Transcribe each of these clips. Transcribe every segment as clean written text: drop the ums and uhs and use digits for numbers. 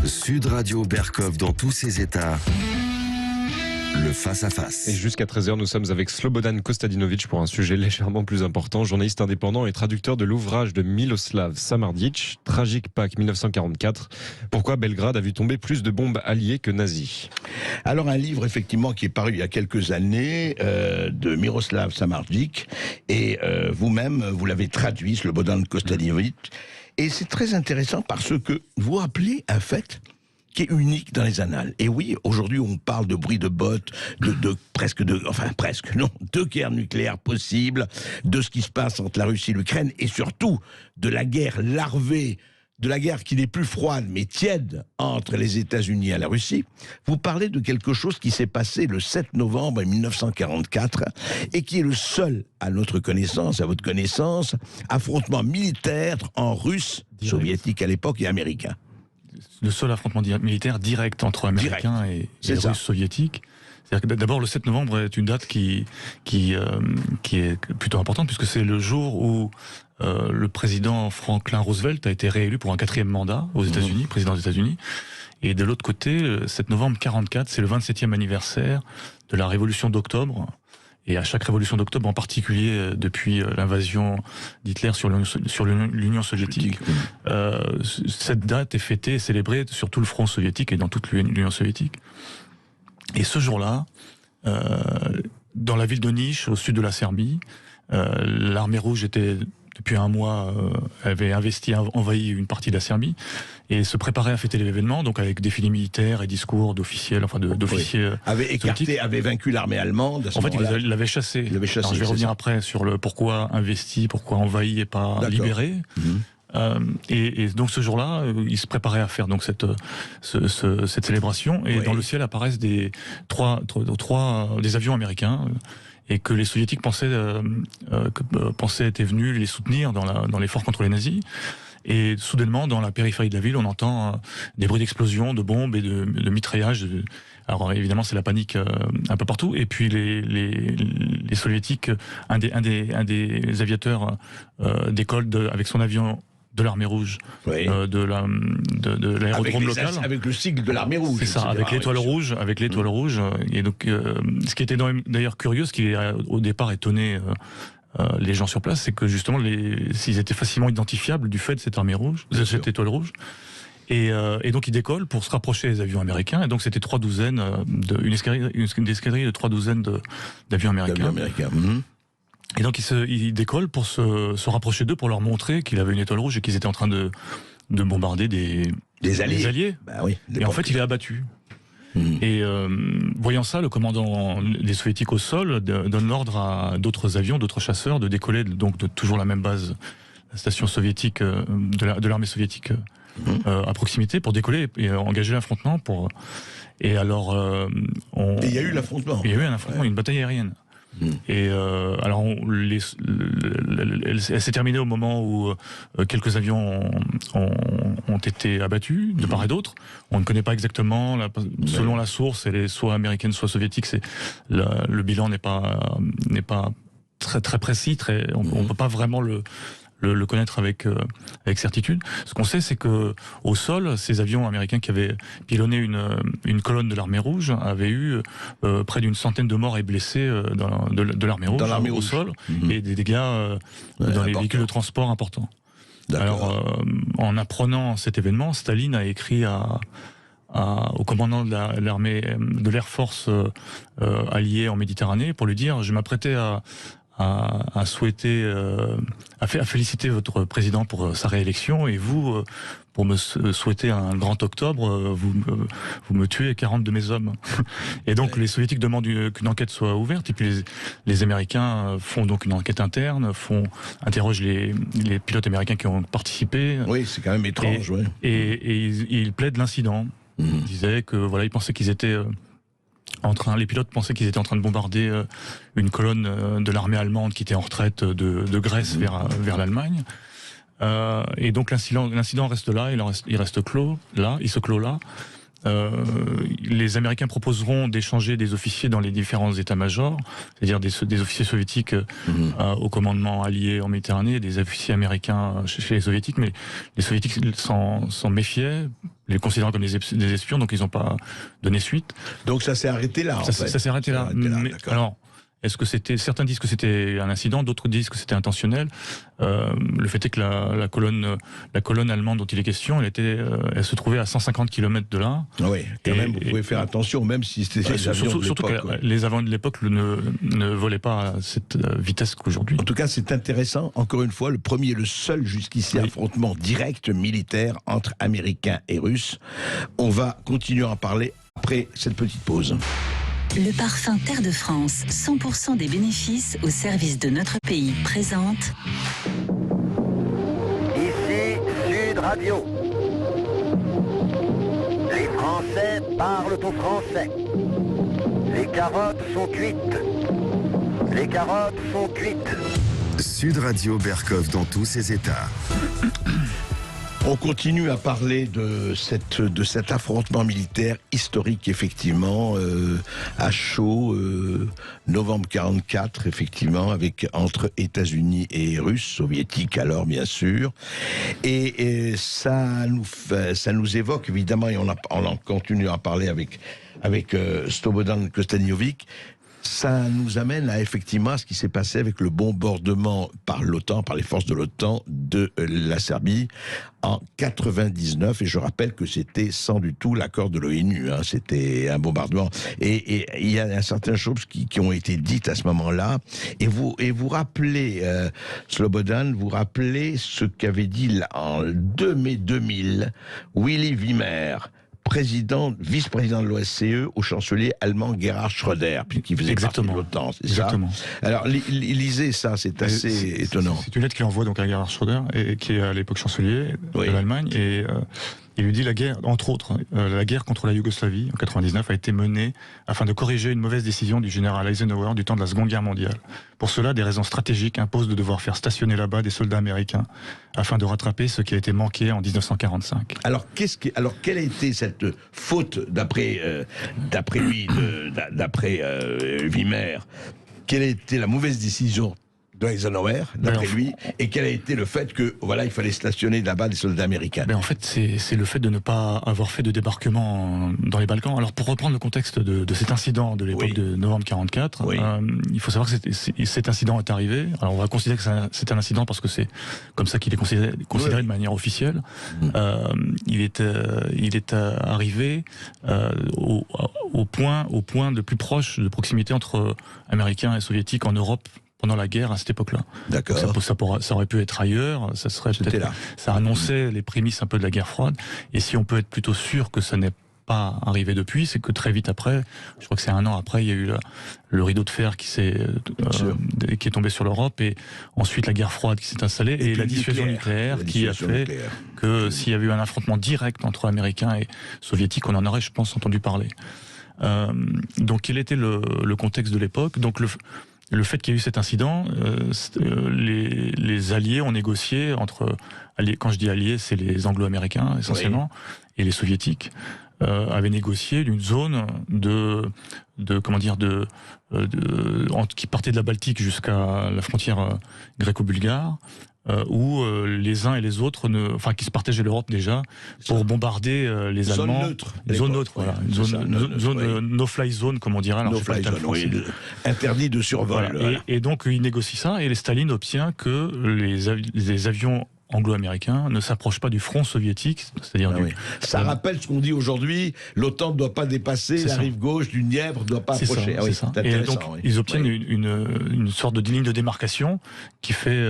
Sud Radio Berkov dans tous ses états. Le face-à-face. Et jusqu'à 13h, nous sommes avec Slobodan Kostadinovic pour un sujet légèrement plus important. Journaliste indépendant et traducteur de l'ouvrage de Miloslav Samardzic, Tragique Pâques 1944. Pourquoi Belgrade a vu tomber plus de bombes alliées que nazies? Alors un livre effectivement qui est paru il y a quelques années de Miroslav Samardzic et vous-même vous l'avez traduit, Slobodan Kostadinovic, et c'est très intéressant parce que vous rappelez un fait qui est unique dans les annales. Et oui, aujourd'hui, on parle de bruit de bottes, de guerres nucléaires possibles, de ce qui se passe entre la Russie et l'Ukraine, et surtout de la guerre larvée, de la guerre qui n'est plus froide, mais tiède, entre les États-Unis et la Russie. Vous parlez de quelque chose qui s'est passé le 7 novembre 1944, et qui est le seul, à notre connaissance, à votre connaissance, affrontement militaire en russe, soviétique à l'époque, et américain. Le seul affrontement militaire direct entre Américains et Russes soviétiques. C'est-à-dire que d'abord, le 7 novembre est une date qui est plutôt importante, puisque c'est le jour où le président Franklin Roosevelt a été réélu pour un 4e mandat aux États-Unis, président des États-Unis. Et de l'autre côté, le 7 novembre 1944, c'est le 27e anniversaire de la révolution d'octobre. Et à chaque révolution d'octobre, en particulier depuis l'invasion d'Hitler sur l'Union soviétique, cette date est fêtée et célébrée sur tout le front soviétique et dans toute l'Union soviétique. Et ce jour-là, dans la ville de Niš, au sud de la Serbie, l'armée rouge était depuis un mois, avait envahi une partie de la Serbie et se préparait à fêter l'événement, donc avec défilés militaires et discours d'officiels, enfin d'officiers. Avait vaincu l'armée allemande. En fait, il l'avait chassé. Alors, je vais revenir après sur le pourquoi investi, pourquoi envahi et pas libéré. Et donc ce jour-là, il se préparait à faire donc cette célébration. Et dans le ciel apparaissent des avions américains. Et que les soviétiques pensaient étaient venus les soutenir dans l'effort contre les nazis. Et soudainement, dans la périphérie de la ville, on entend des bruits d'explosions, de bombes et de mitraillage. Alors évidemment, c'est la panique un peu partout. Et puis les soviétiques, un des aviateurs décolle avec son avion de l'armée rouge, de l'aérodrome local. Avec le sigle de l'armée rouge. C'est ça, avec l'étoile rouge, Et donc, ce qui était d'ailleurs curieux, ce qui au départ étonné les gens sur place, c'est que justement, s'ils étaient facilement identifiables du fait de cette armée rouge, de cette étoile rouge. Et donc, ils décollent pour se rapprocher des avions américains. Et donc, c'était une escadrille de 3 douzaines d'avions américains. Et donc il décolle pour se rapprocher d'eux, pour leur montrer qu'il avait une étoile rouge et qu'ils étaient en train de bombarder des alliés. Bah oui, et en fait, il est abattu. Et voyant ça, le commandant des soviétiques au sol donne l'ordre à d'autres avions, d'autres chasseurs, de décoller donc de toujours la même base, la station soviétique de l'armée soviétique à proximité, pour décoller et engager l'affrontement. Et alors, il y a eu l'affrontement. Il y a eu un affrontement, une bataille aérienne. Et alors, elle s'est terminée au moment où quelques avions ont été abattus de part et d'autre. On ne connaît pas exactement, selon la source, elle est soit américaine, soit soviétique. Le bilan n'est pas très très précis. On peut pas vraiment le connaître avec certitude. Ce qu'on sait, c'est que au sol, ces avions américains qui avaient pilonné une colonne de l'armée rouge avaient eu près d'une centaine de morts et blessés de l'armée rouge au sol, et des dégâts dans les véhicules de transport importants. Alors, en apprenant cet événement, Staline a écrit au commandant de l'armée, de l'Air Force allié en Méditerranée, pour lui dire: je m'apprêtais à souhaiter, à féliciter votre président pour sa réélection, et vous, pour me souhaiter un grand octobre, vous me tuez 40 de mes hommes. Et donc les soviétiques demandent qu'une enquête soit ouverte, et puis les Américains font donc une enquête interne, interrogent les pilotes américains qui ont participé. Oui, c'est quand même étrange. Et ils plaident l'incident. Ils disaient que voilà, ils pensaient qu'ils étaient les pilotes pensaient qu'ils étaient en train de bombarder une colonne de l'armée allemande qui était en retraite de Grèce vers l'Allemagne. Et donc l'incident reste là, il reste clos là, il se clôt là. Les Américains proposeront d'échanger des officiers dans les différents états-majors, c'est-à-dire des officiers soviétiques au commandement allié en Méditerranée, des officiers américains chez les soviétiques, mais les soviétiques s'en méfiaient les considérant comme des espions, donc ils n'ont pas donné suite. Donc ça s'est arrêté là, Ça s'est arrêté là. Mais, alors, est-ce que certains disent que c'était un incident, d'autres disent que c'était intentionnel. Le fait est que la colonne allemande dont il est question, elle se trouvait à 150 km de là. Oui, quand même, vous pouvez faire attention, même si c'était des avions de l'époque. Surtout que les avions de l'époque ne volaient pas à cette vitesse qu'aujourd'hui. En tout cas, c'est intéressant. Encore une fois, le premier et le seul jusqu'ici affrontement direct militaire entre Américains et Russes. On va continuer à en parler après cette petite pause. Le parfum Terre de France, 100% des bénéfices au service de notre pays, présente. Ici Sud Radio. Les Français parlent au français. Les carottes sont cuites. Les carottes sont cuites. Sud Radio Berkov dans tous ses états. On continue à parler de cet affrontement militaire historique, effectivement, à chaud, novembre 44, effectivement, entre États-Unis et Russes, soviétiques alors, bien sûr. Et ça nous évoque, évidemment, et on en continue à parler avec Slobodan Kostadinovic. Ça nous amène effectivement à ce qui s'est passé avec le bombardement par l'OTAN, par les forces de l'OTAN de la Serbie en 99. Et je rappelle que c'était sans du tout l'accord de l'ONU. C'était un bombardement. Et il y a certaines choses qui ont été dites à ce moment-là. Et vous rappelez, Slobodan, vous rappelez ce qu'avait dit en 2 mai 2000 Willy Wimmer, vice-président de l'OSCE au chancelier allemand Gerhard Schröder, puisqu'il faisait partie de l'OTAN, c'est Exactement. ça? Alors, lisez ça, c'est assez étonnant. C'est une lettre qu'il envoie donc à Gerhard Schröder, qui est à l'époque chancelier de l'Allemagne, et il lui dit la guerre, entre autres, la guerre contre la Yougoslavie en 99 a été menée afin de corriger une mauvaise décision du général Eisenhower du temps de la Seconde Guerre mondiale. Pour cela, des raisons stratégiques imposent de devoir faire stationner là-bas des soldats américains afin de rattraper ce qui a été manqué en 1945. Alors, quelle a été cette faute d'après lui, d'après Wimmer? Quelle a été la mauvaise décision d'Eisenhower, d'après lui, et quel a été le fait que, il fallait stationner là-bas des soldats américains? En fait, c'est le fait de ne pas avoir fait de débarquement dans les Balkans. Alors, pour reprendre le contexte de cet incident de l'époque de novembre 44, il faut savoir que cet incident est arrivé. Alors, on va considérer que c'est un incident parce que c'est comme ça qu'il est considéré de manière officielle. Il est arrivé au point le plus proche de proximité entre Américains et Soviétiques en Europe pendant la guerre à cette époque-là. D'accord. Ça aurait pu être ailleurs, ça annonçait les prémices un peu de la guerre froide. Et si on peut être plutôt sûr que ça n'est pas arrivé depuis, c'est que très vite après, je crois que c'est 1 an après, il y a eu le rideau de fer qui est tombé sur l'Europe, et ensuite la guerre froide qui s'est installée, et la dissuasion nucléaire qui a fait que s'il y avait eu un affrontement direct entre Américains et Soviétiques, on en aurait, je pense, entendu parler. Donc quel était le contexte de l'époque? Donc le fait qu'il y ait eu cet incident, les alliés ont négocié quand je dis alliés, c'est les anglo-américains essentiellement, et les soviétiques, avaient négocié d'une zone qui partait de la Baltique jusqu'à la frontière gréco-bulgare, où les uns et les autres, qui se partageaient l'Europe déjà, pour bombarder les Allemands. Zone neutre, voilà. Une zone no-fly zone, comme on dirait. No-fly zone, interdit de survol. Voilà. Et donc, il négocie ça, et Staline obtient que les avions anglo-américains ne s'approchent pas du front soviétique, c'est-à-dire Ça rappelle ce qu'on dit aujourd'hui, l'OTAN ne doit pas dépasser la rive gauche du Dniepr, ne doit pas approcher. C'est ça. Et donc, ils obtiennent une sorte de ligne de démarcation qui fait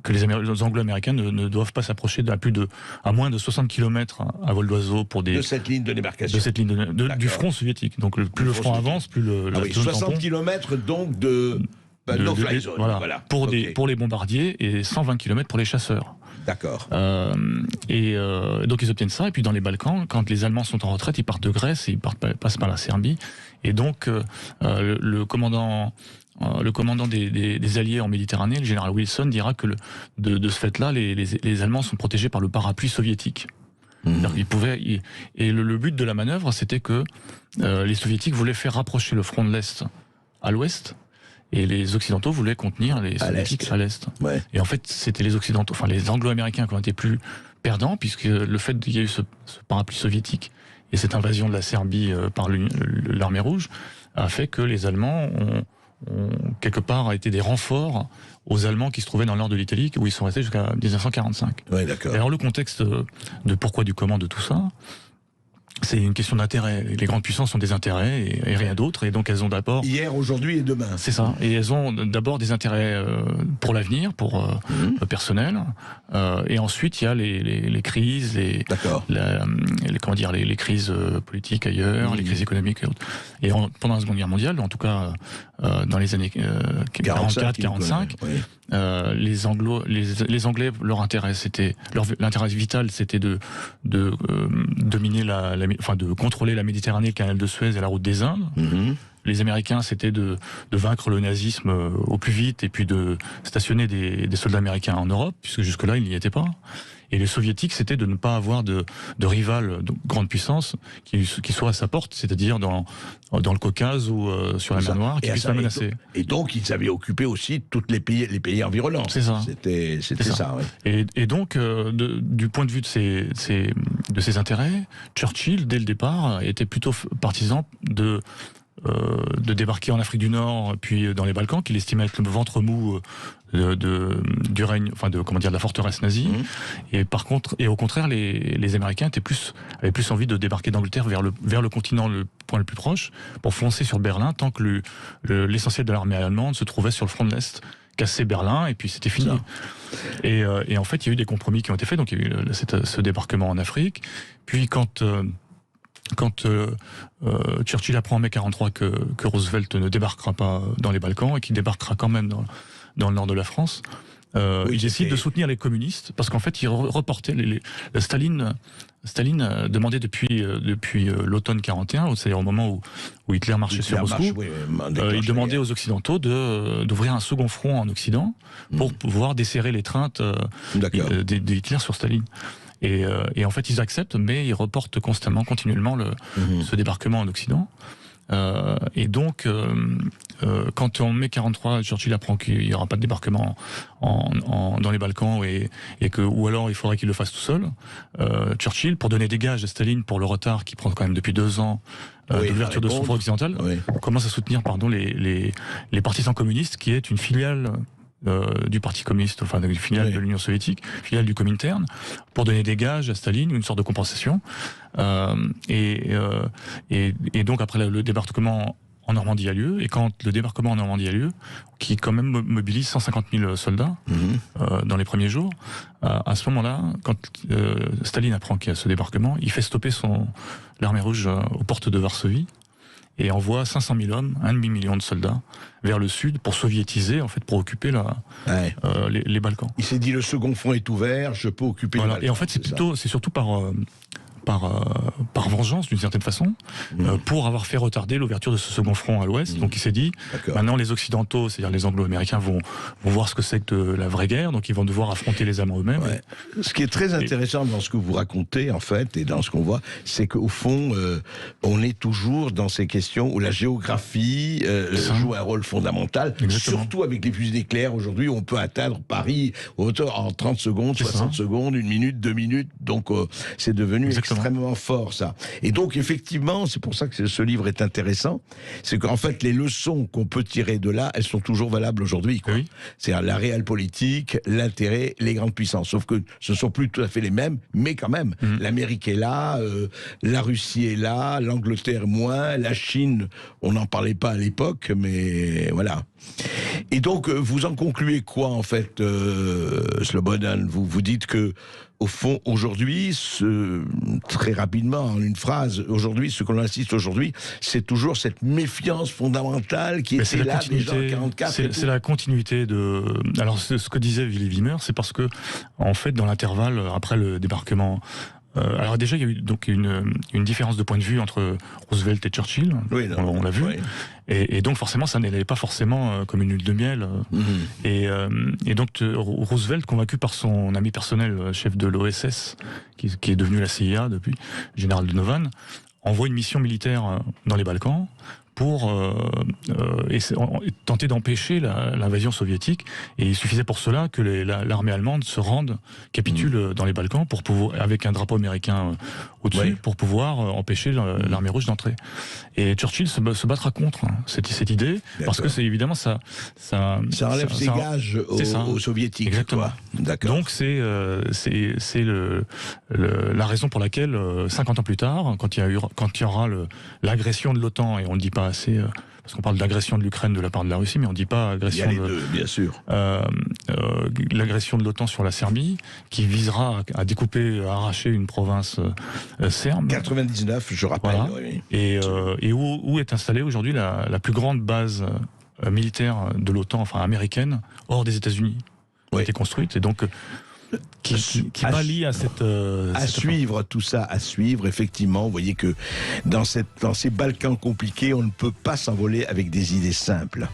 que les anglo-américains ne doivent pas s'approcher à moins de 60 km à vol d'oiseau de cette ligne de démarcation. Du front soviétique. Donc, plus le front avance, plus la zone 60 km donc de no-fly zone. Pour les bombardiers, et 120 km pour les chasseurs. D'accord. Donc ils obtiennent ça, et puis dans les Balkans, quand les Allemands sont en retraite, ils partent de Grèce et passent par la Serbie. Et donc le commandant des Alliés en Méditerranée, le général Wilson, dira que de ce fait-là, les Allemands sont protégés par le parapluie soviétique. Et le but de la manœuvre, c'était que les Soviétiques voulaient faire rapprocher le front de l'Est à l'Ouest, et les Occidentaux voulaient contenir les Soviétiques à l'Est. Ouais. Et en fait, c'était les Occidentaux, les Anglo-Américains qui ont été plus perdant, puisque le fait qu'il y ait eu ce parapluie soviétique et cette invasion de la Serbie par l'armée rouge a fait que les Allemands ont quelque part été des renforts aux Allemands qui se trouvaient dans le nord de l'Italie, où ils sont restés jusqu'à 1945. Ouais, d'accord. Et alors le contexte de pourquoi du comment de tout ça, c'est une question d'intérêt. Les grandes puissances ont des intérêts et rien d'autre, et donc elles ont d'abord... Hier, aujourd'hui et demain. C'est ça. Et elles ont d'abord des intérêts pour l'avenir, pour personnel, et ensuite il y a les crises, D'accord. les crises politiques ailleurs, les crises économiques et autres. Et pendant la Seconde Guerre mondiale, en tout cas dans les années 44-45, les Anglais, leur intérêt, l'intérêt vital, c'était de dominer de contrôler la Méditerranée, le canal de Suez et la route des Indes. Les Américains, c'était de vaincre le nazisme au plus vite et puis de stationner des soldats américains en Europe, puisque jusque-là, ils n'y étaient pas. Et les Soviétiques, c'était de ne pas avoir de rival, de grande puissance, qui soit à sa porte, c'est-à-dire dans le Caucase ou sur la mer Noire, qui puisse la menacer. Et donc, ils avaient occupé aussi tous les pays environnants. C'est ça. C'était ça, oui. Et donc, du point de vue de ses intérêts, Churchill, dès le départ, était plutôt partisan de débarquer en Afrique du Nord, puis dans les Balkans, qu'il estimait être le ventre mou du règne, de la forteresse nazie. Et par contre, au contraire, les Américains avaient plus envie de débarquer d'Angleterre vers le continent, le point le plus proche, pour foncer sur Berlin, tant que l'essentiel de l'armée allemande se trouvait sur le front de l'Est. Casser Berlin, et puis c'était fini. Et en fait, il y a eu des compromis qui ont été faits, donc il y a eu ce débarquement en Afrique. Puis quand Churchill apprend en mai 43 que Roosevelt ne débarquera pas dans les Balkans et qu'il débarquera quand même dans le nord de la France, il décide de soutenir les communistes, parce qu'en fait il reportait Staline demandait depuis l'automne 41, c'est-à-dire au moment où Hitler marchait sur Moscou, il demandait aux Occidentaux d'ouvrir un second front en Occident pour pouvoir desserrer l'étreinte de Hitler sur Staline. Et en fait, ils acceptent, mais ils reportent continuellement ce débarquement en Occident. Et donc, quand en mai 43, Churchill apprend qu'il n'y aura pas de débarquement dans les Balkans ou alors il faudrait qu'il le fasse tout seul, Churchill, pour donner des gages à Staline pour le retard qui prend quand même depuis 2 ans de l'ouverture de son front occidental, commence à soutenir les partisans communistes, qui est une filiale du Parti communiste, une filiale de l'Union soviétique, filiale du Comintern, pour donner des gages à Staline, une sorte de compensation. Et donc après le débarquement en Normandie a lieu, et quand le débarquement en Normandie a lieu, qui quand même mobilise 150 000 soldats dans les premiers jours, à ce moment-là, quand Staline apprend qu'il y a ce débarquement, il fait stopper l'armée rouge aux portes de Varsovie, et envoie 500 000 hommes, 1,5 million de soldats, vers le sud pour soviétiser, en fait, pour occuper les Balkans. Il s'est dit, le second front est ouvert, je peux occuper les Balkans. Et en fait, c'est surtout par vengeance, d'une certaine façon, pour avoir fait retarder l'ouverture de ce second front à l'ouest. Donc il s'est dit, maintenant les Occidentaux, c'est-à-dire les Anglo-Américains, vont voir ce que c'est que la vraie guerre, donc ils vont devoir affronter les Allemands eux-mêmes. Ce qui est très intéressant dans ce que vous racontez, en fait, et dans ce qu'on voit, c'est qu'au fond, on est toujours dans ces questions où la géographie joue un rôle fondamental, surtout avec les fusils d'éclair. Aujourd'hui, on peut atteindre Paris en 30 secondes, 60 secondes, 1 minute, 2 minutes, donc c'est devenu extrêmement fort, ça. Et donc, effectivement, c'est pour ça que ce livre est intéressant, c'est qu'en fait, les leçons qu'on peut tirer de là, elles sont toujours valables aujourd'hui. Oui. C'est-à-dire la réelle politique, l'intérêt, les grandes puissances. Sauf que ce ne sont plus tout à fait les mêmes, mais quand même, l'Amérique est là, la Russie est là, l'Angleterre moins, la Chine, on n'en parlait pas à l'époque, mais voilà. Et donc, vous en concluez quoi, en fait, Slobodan? Vous dites que, au fond, aujourd'hui, très rapidement, en une phrase, aujourd'hui, ce qu'on insiste aujourd'hui, c'est toujours cette méfiance fondamentale qui était là déjà en 44. C'est la continuité de... Alors, ce que disait Willy Wimmer, c'est parce que, en fait, dans l'intervalle, après le débarquement... alors déjà, il y a eu donc une différence de point de vue entre Roosevelt et Churchill, on l'a vu, et donc forcément, ça n'allait pas forcément comme une huile de miel. Et donc Roosevelt, convaincu par son ami personnel, chef de l'OSS, qui est devenu la CIA depuis, général Donovan, envoie une mission militaire dans les Balkans pour tenter d'empêcher l'invasion soviétique. Et il suffisait pour cela que l'armée allemande se rende, capitule dans les Balkans, pour pouvoir, avec un drapeau américain au-dessus, pour pouvoir empêcher l'armée russe d'entrer. Et Churchill se battra contre cette idée, parce que c'est évidemment ça enlève ses gages aux soviétiques. Exactement. D'accord. Donc c'est la raison pour laquelle 50 ans plus tard, quand il y aura l'agression de l'OTAN, et on ne le dit pas assez, parce qu'on parle d'agression de l'Ukraine de la part de la Russie, mais on ne dit pas agression il y a les deux, bien sûr. L'agression de l'OTAN sur la Serbie, qui visera à découper, à arracher une province serbe. 99, je rappelle. Voilà. Oui. Et où est installée aujourd'hui la plus grande base militaire de l'OTAN, enfin américaine, hors des États-Unis, qui a été construite, et donc qui pallie à cette... à suivre tout ça, à suivre, effectivement. Vous voyez que dans ces Balkans compliqués, on ne peut pas s'envoler avec des idées simples.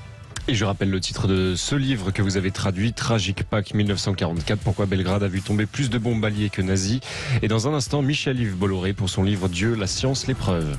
Et je rappelle le titre de ce livre que vous avez traduit, Tragic Pack 1944, pourquoi Belgrade a vu tomber plus de bombes alliées que nazis. Et dans un instant, Michel-Yves Bolloré pour son livre Dieu, la science, l'épreuve.